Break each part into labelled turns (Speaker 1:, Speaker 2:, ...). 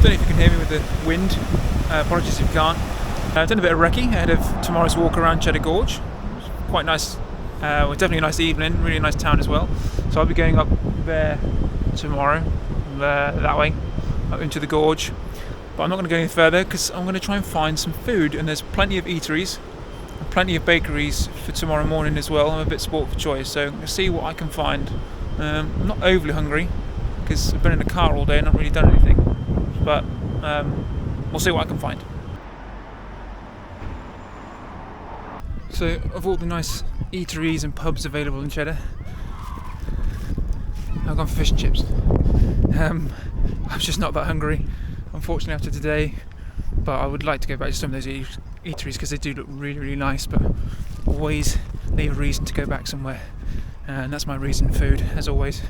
Speaker 1: know if you can hear me with the wind. Apologies if you can't. I've done a bit of recce ahead of tomorrow's walk around Cheddar Gorge. Quite nice. Well, definitely a nice evening. Really nice town as well. So I'll be going up there tomorrow, that way, up into the gorge. But I'm not going to go any further because I'm going to try and find some food. And there's plenty of eateries and plenty of bakeries for tomorrow morning as well. I'm a bit sport for choice, so I'm going to see what I can find. I'm not overly hungry because I've been in the car all day and not really done anything. But we'll see what I can find. So, of all the nice eateries and pubs available in Cheddar, I've gone for fish and chips. I'm just not that hungry, unfortunately, after today. But I would like to go back to some of those eateries because they do look really, really nice. But always leave a reason to go back somewhere, and that's my reason: food, as always.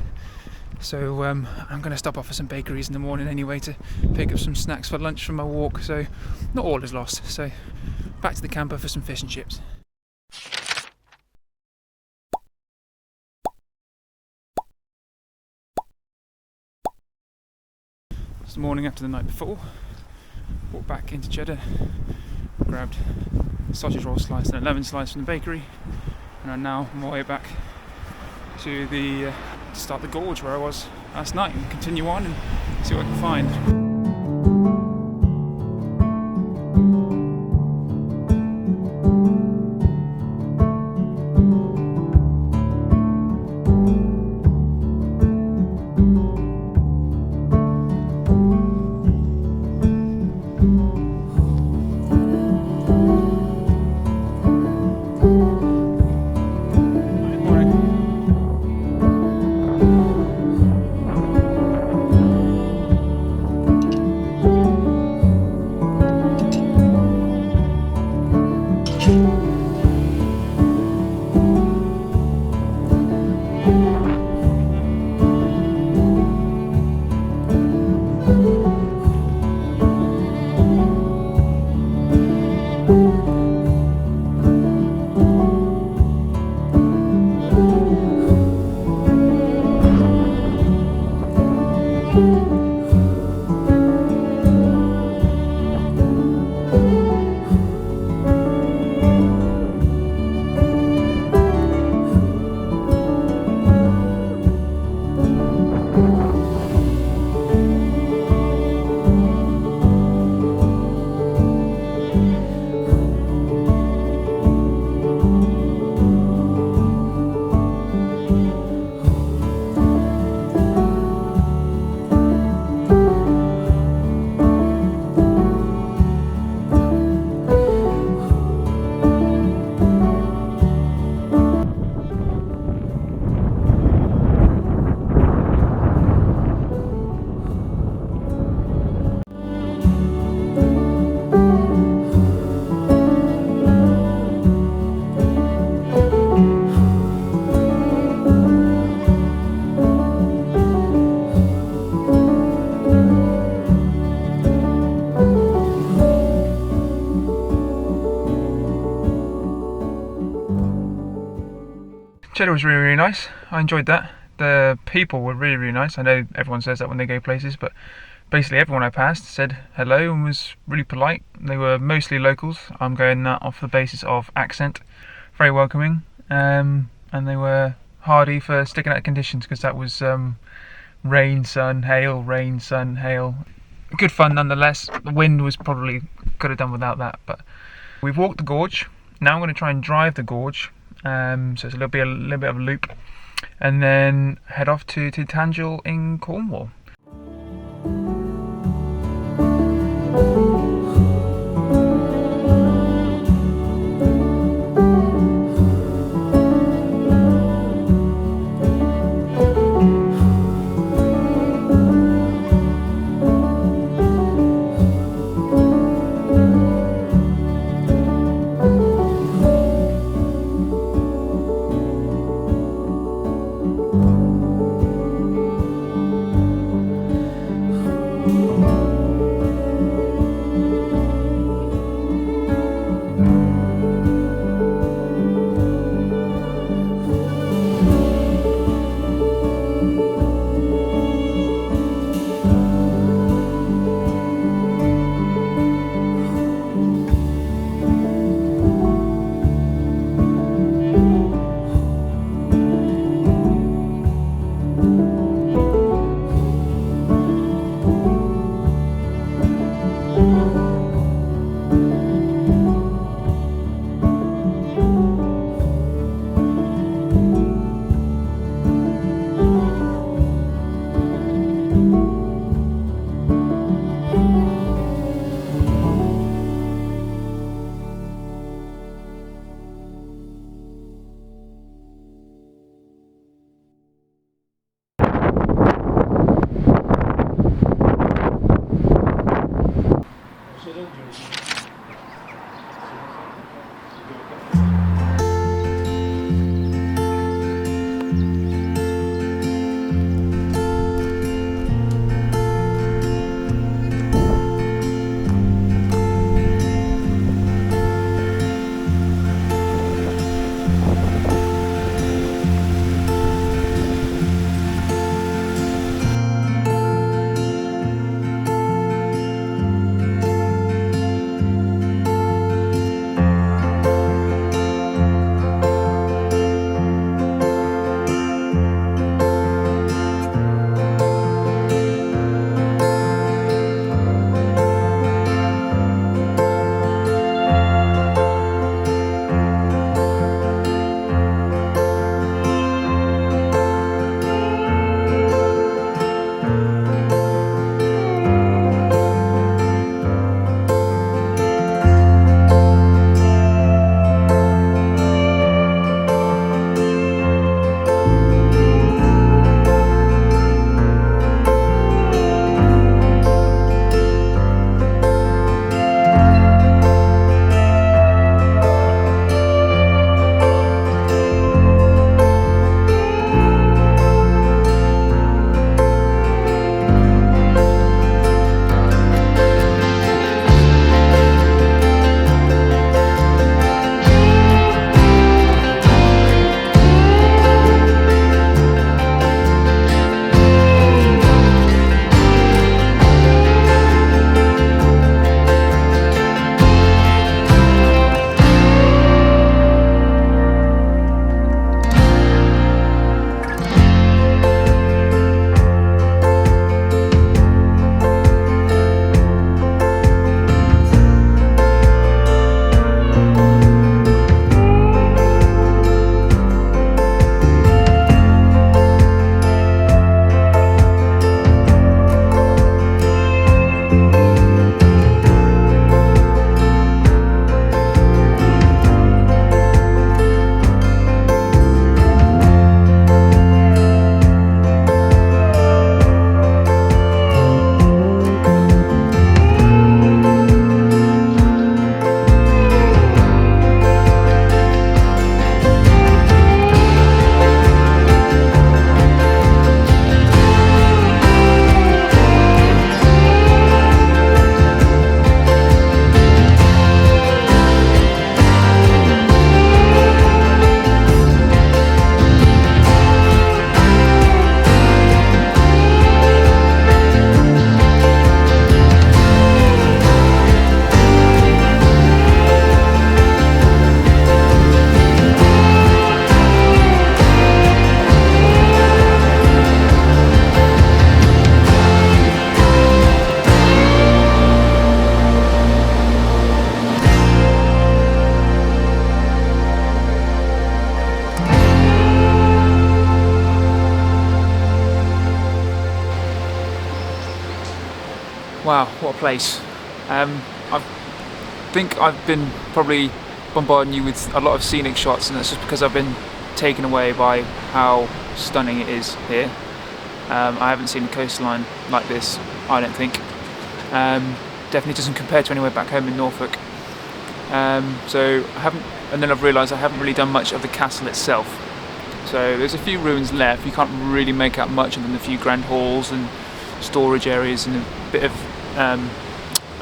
Speaker 1: So I'm going to stop off at some bakeries in the morning anyway to pick up some snacks for lunch from my walk. So not all is lost. So back to the camper for some fish and chips. It's the morning after the night before. Walked back into Cheddar, grabbed a sausage roll slice and a lemon slice from the bakery, and I'm now on my way back to start the gorge where I was last night and continue on and see what I can find. Cheddar was really, really nice. I enjoyed that. The people were really, really nice. I know everyone says that when they go places, but basically everyone I passed said hello and was really polite. They were mostly locals. I'm going that off the basis of accent. Very welcoming, and they were hardy for sticking out conditions because that was rain, sun, hail, rain, sun, hail. Good fun nonetheless. The wind was probably could have done without that, but we've walked the gorge. Now I'm going to try and drive the gorge. So it's a little bit of a loop, and then head off to Tangel in Cornwall. place. I think I've been probably bombarding you with a lot of scenic shots, and that's just because I've been taken away by how stunning it is here. I haven't seen the coastline like this, I don't think. Definitely doesn't compare to anywhere back home in Norfolk. So I haven't, and then I've realised I haven't really done much of the castle itself. So there's a few ruins left. You can't really make out much other than a few grand halls and storage areas and a bit of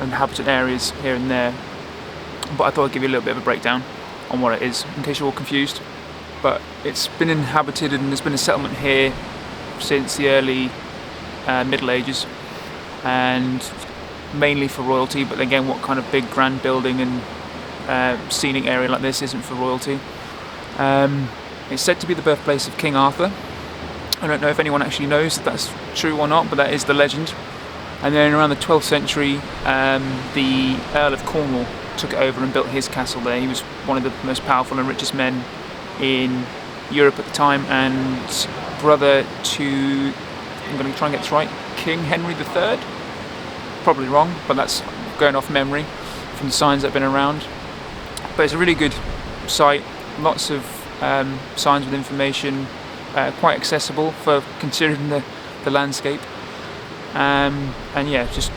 Speaker 1: inhabited areas here and there. But I thought I'd give you a little bit of a breakdown on what it is, in case you're all confused. But it's been inhabited, and there's been a settlement here since the early Middle Ages, and mainly for royalty. But again, what kind of big grand building and scenic area like this isn't for royalty? It's said to be the birthplace of King Arthur. I don't know if anyone actually knows if that's true or not, but that is the legend. And then around the 12th century, the Earl of Cornwall took it over and built his castle there. He was one of the most powerful and richest men in Europe at the time, and brother to, I'm going to try and get this right, King Henry III? Probably wrong, but that's going off memory from the signs that have been around. But it's a really good site, lots of signs with information, quite accessible for considering the landscape. And yeah, just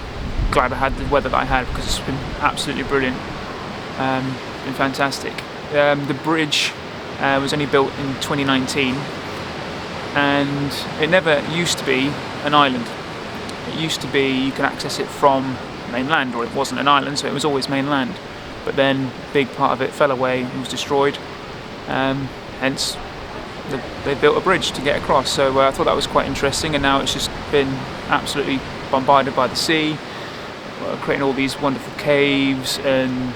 Speaker 1: glad I had the weather that I had, because it's been absolutely brilliant, been fantastic. The bridge was only built in 2019, and it never used to be an island. It used to be you can access it from mainland, or it wasn't an island, so it was always mainland. But then a big part of it fell away and was destroyed. Hence, they built a bridge to get across. So I thought that was quite interesting, and now it's just been absolutely bombarded by the sea, creating all these wonderful caves and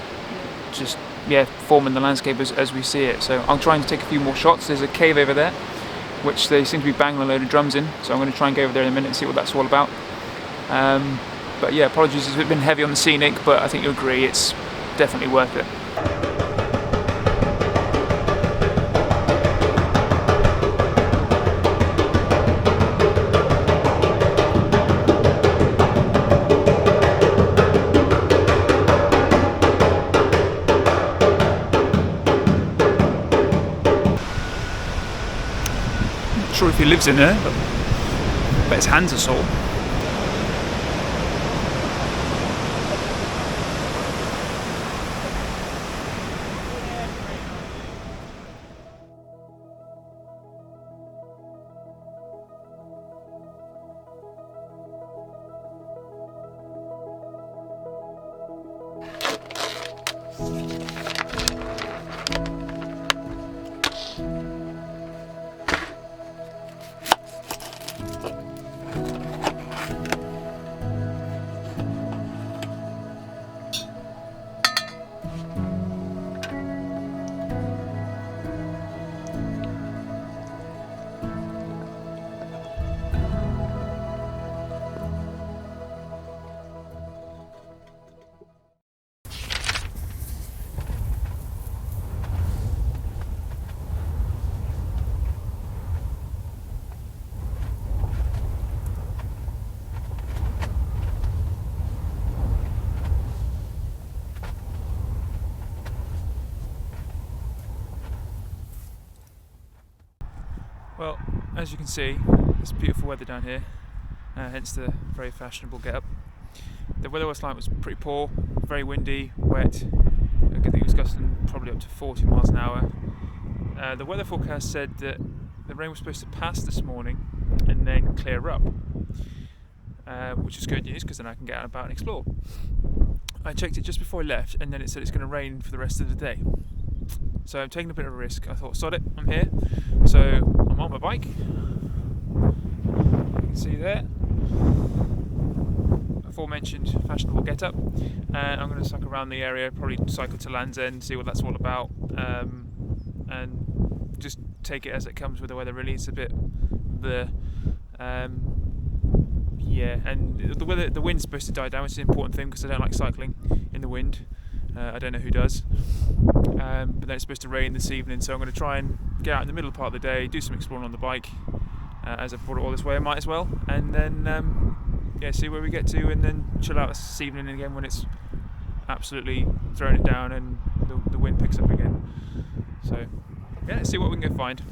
Speaker 1: just, yeah, forming the landscape as we see it. So I'm trying to take a few more shots. There's a cave over there, which they seem to be banging a load of drums in. So I'm going to try and go over there in a minute and see what that's all about. But yeah, apologies, it's been heavy on the scenic, but I think you'll agree it's definitely worth it. Not sure if he lives in there, but I bet his hands are sore. Well, as you can see, it's beautiful weather down here, hence the very fashionable get-up. The weather last night was pretty poor, very windy, wet. I think it was gusting probably up to 40 miles an hour. The weather forecast said that the rain was supposed to pass this morning and then clear up, which is good news because then I can get out and about and explore. I checked it just before I left, and then it said it's going to rain for the rest of the day. So I'm taking a bit of a risk. I thought, sod it, I'm here. So I'm on my bike. You can see there. Aforementioned fashionable get-up. And I'm going to cycle around the area, probably cycle to Land's End, see what that's all about. And just take it as it comes with the weather, really. It's a bit yeah, and the wind's supposed to die down, which is an important thing because I don't like cycling in the wind. I don't know who does. But then it's supposed to rain this evening, so I'm going to try and get out in the middle part of the day, do some exploring on the bike. As I've brought it all this way, I might as well. And then yeah, see where we get to, and then chill out this evening again when it's absolutely throwing it down and the wind picks up again. So yeah, let's see what we can go find.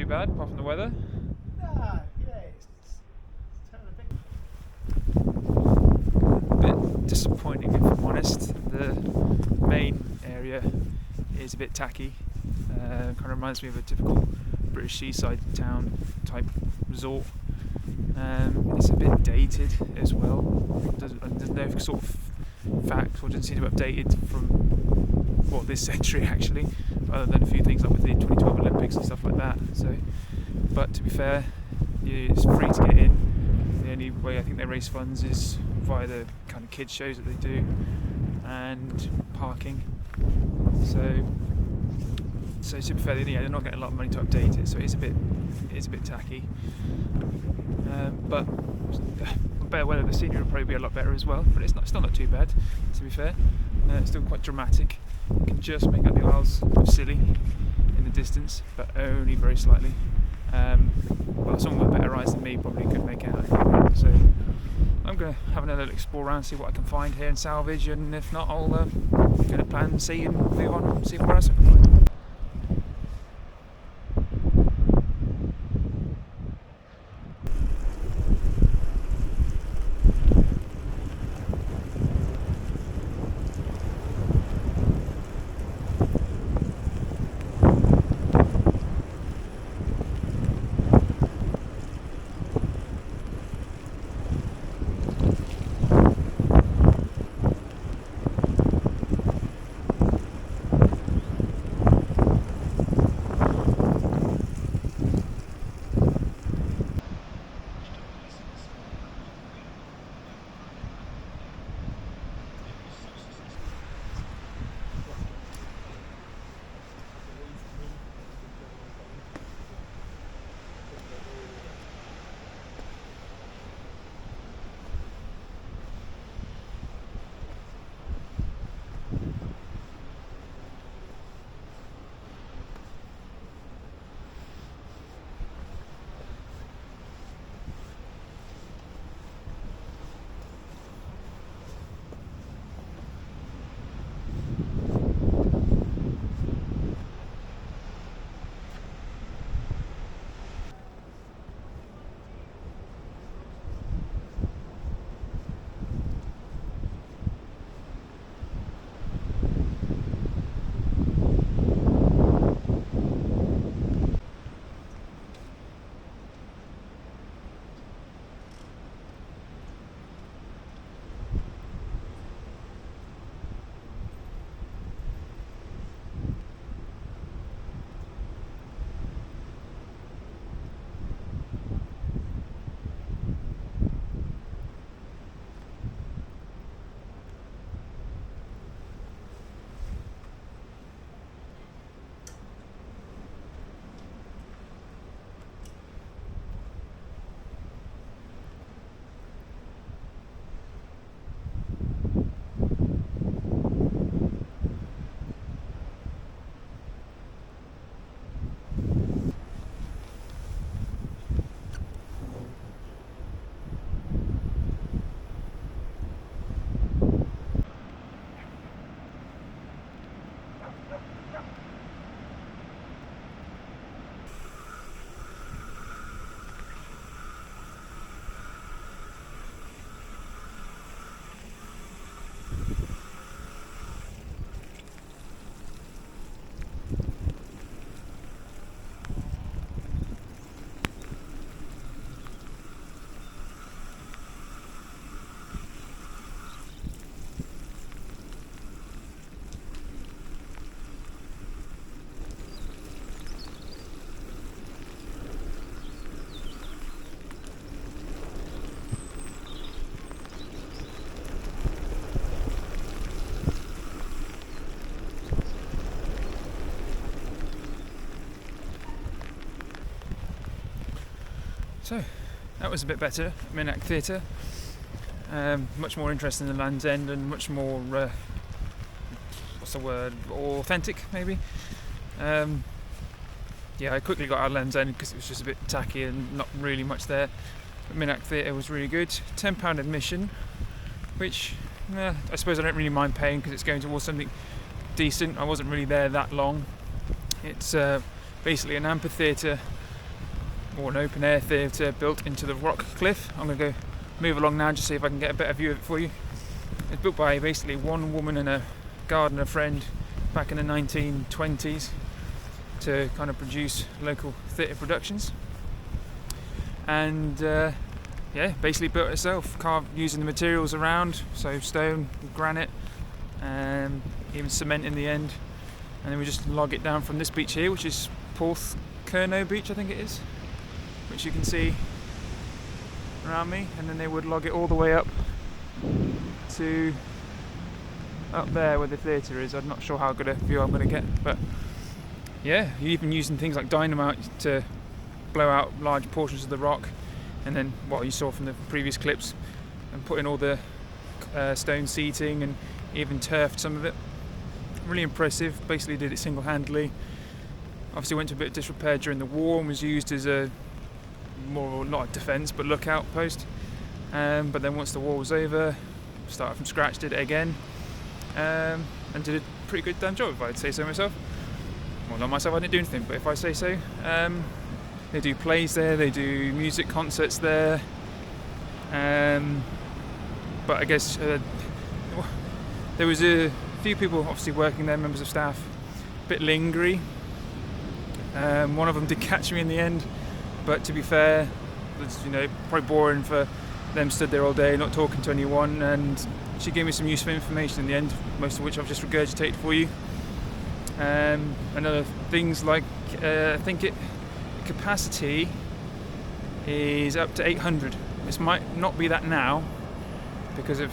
Speaker 1: Bad, apart from the weather.
Speaker 2: Nah, yeah, it's
Speaker 1: a bit disappointing, if I'm honest. The main area is a bit tacky. Kind of reminds me of a typical British seaside town type resort. It's a bit dated as well. There's no sort of facts, or doesn't seem to be updated from this century actually, other than a few things like with the 2012 Olympics and stuff like that. So, but to be fair, it's free to get in. The only way I think they raise funds is via the kind of kids shows that they do and parking. So to be fair, they're not getting a lot of money to update it, so it's a bit tacky. But better weather, the scenery will probably be a lot better as well. But it's still not too bad, to be fair. It's still quite dramatic. You can just make out the Isles of Scilly in the distance, but only very slightly. Well, someone with better eyes than me probably could make out. So I'm going to have another explore around, see what I can find here and salvage, and if not, I'll get a plan C and move on and see what else I can find. So that was a bit better. Minack Theatre, much more interesting than Land's End and much more what's the word, authentic maybe. Yeah, I quickly got out of Land's End because it was just a bit tacky and not really much there. But Minack Theatre was really good. £10 admission, which I suppose I don't really mind paying because it's going towards something decent. I wasn't really there that long. It's basically an amphitheatre or an open air theatre built into the rock cliff. I'm going to go move along now just see if I can get a better view of it for you. It's built by basically one woman and a gardener friend back in the 1920s to kind of produce local theatre productions, and yeah, basically built it itself, carved using the materials around, so stone, granite, even cement in the end, and then we just log it down from this beach here, which is Porthcurno Beach I think it is, which you can see around me, and then they would log it all the way up to up there where the theatre is. I'm not sure how good a view I'm going to get, but yeah, you're even using things like dynamite to blow out large portions of the rock, and then what you saw from the previous clips, and put in all the stone seating and even turfed some of it. Really impressive. Basically did it single-handedly. Obviously went to a bit of disrepair during the war and was used as a more, not a defence, but lookout post. But then once the war was over, started from scratch, did it again, and did a pretty good damn job if I'd say so myself. Well, not myself, I didn't do anything, but if I say so. They do plays there, they do music concerts there, but I guess there was a few people obviously working there, members of staff, a bit lingery. One of them did catch me in the end, but to be fair, it's, probably boring for them stood there all day not talking to anyone, and she gave me some useful information in the end, most of which I've just regurgitated for you. And other things like I think capacity is up to 800. This might not be that now because of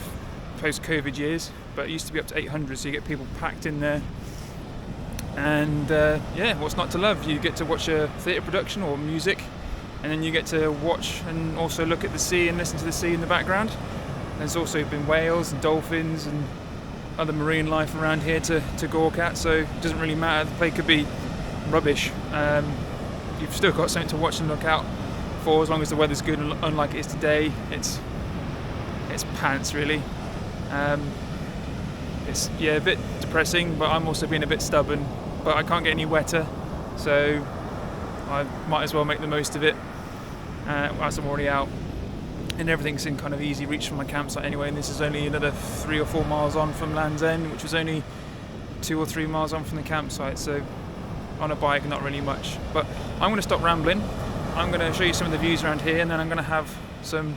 Speaker 1: post-COVID years, but it used to be up to 800, so you get people packed in there. And yeah, what's not to love? You get to watch a theatre production or music, and then you get to watch and also look at the sea and listen to the sea in the background. There's also been whales and dolphins and other marine life around here to gawk at, so it doesn't really matter. The play could be rubbish. You've still got something to watch and look out for as long as the weather's good, and unlike it is today, it's pants really. It's a bit depressing, but I'm also being a bit stubborn, but I can't get any wetter, so I might as well make the most of it as I'm already out. And everything's in kind of easy reach from my campsite anyway, and this is only another 3 or 4 miles on from Land's End, which was only 2 or 3 miles on from the campsite, so on a bike not really much. But I'm going to stop rambling. I'm going to show you some of the views around here, and then I'm going to have some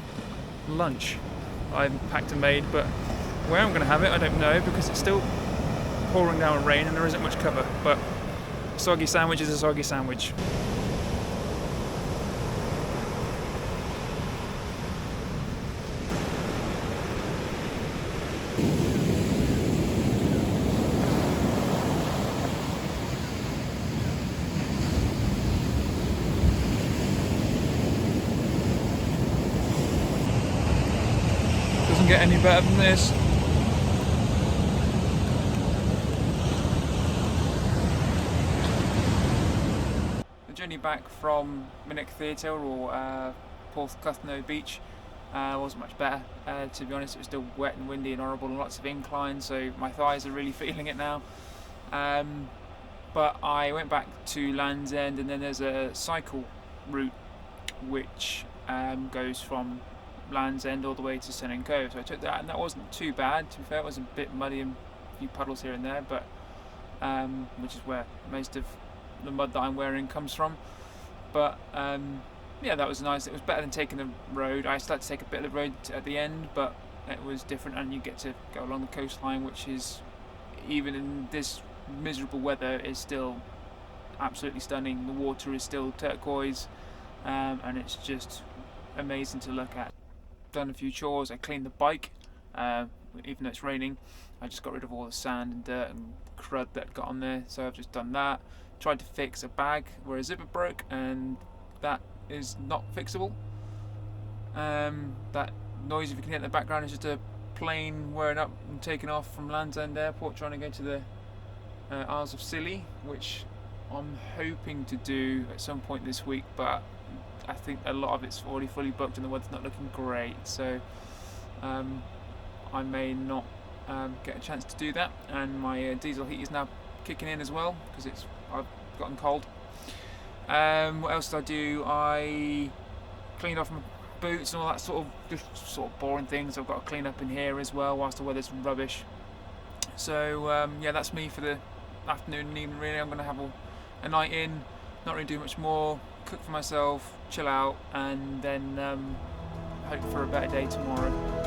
Speaker 1: lunch I've packed and made, but where I'm going to have it I don't know because it's still pouring down with rain and there isn't much cover, but a soggy sandwich is a soggy sandwich. Doesn't get any better than this. The journey back from Minack Theatre or Porthcurno Beach wasn't much better. To be honest, it was still wet and windy and horrible and lots of inclines, so my thighs are really feeling it now. But I went back to Land's End, and then there's a cycle route which goes from Land's End all the way to Sun Cove, so I took that, and that wasn't too bad. To be fair, it was a bit muddy and a few puddles here and there, but which is where most of the mud that I'm wearing comes from. But yeah, that was nice. It was better than taking the road. I started to take a bit of the road at the end, but it was different, and you get to go along the coastline, which is, even in this miserable weather, is still absolutely stunning. The water is still turquoise, and it's just amazing to look at. Done a few chores. I cleaned the bike, even though it's raining. I just got rid of all the sand and dirt and crud that got on there, so I've just done that. Tried to fix a bag where a zipper broke, and that is not fixable. That noise, if you can hear in the background, is just a plane whirring up and taking off from Land's End Airport, trying to go to the Isles of Scilly, which I'm hoping to do at some point this week, but I think a lot of it's already fully booked and the weather's not looking great, so I may not get a chance to do that. And my diesel heat is now kicking in as well because I've gotten cold. What else did I do? I cleaned off my boots and all that sort of boring things I've got to clean up in here as well whilst the weather's rubbish. So yeah, that's me for the afternoon and evening really. I'm going to have a night in, not really do much more, cook for myself, chill out, and then hope for a better day tomorrow.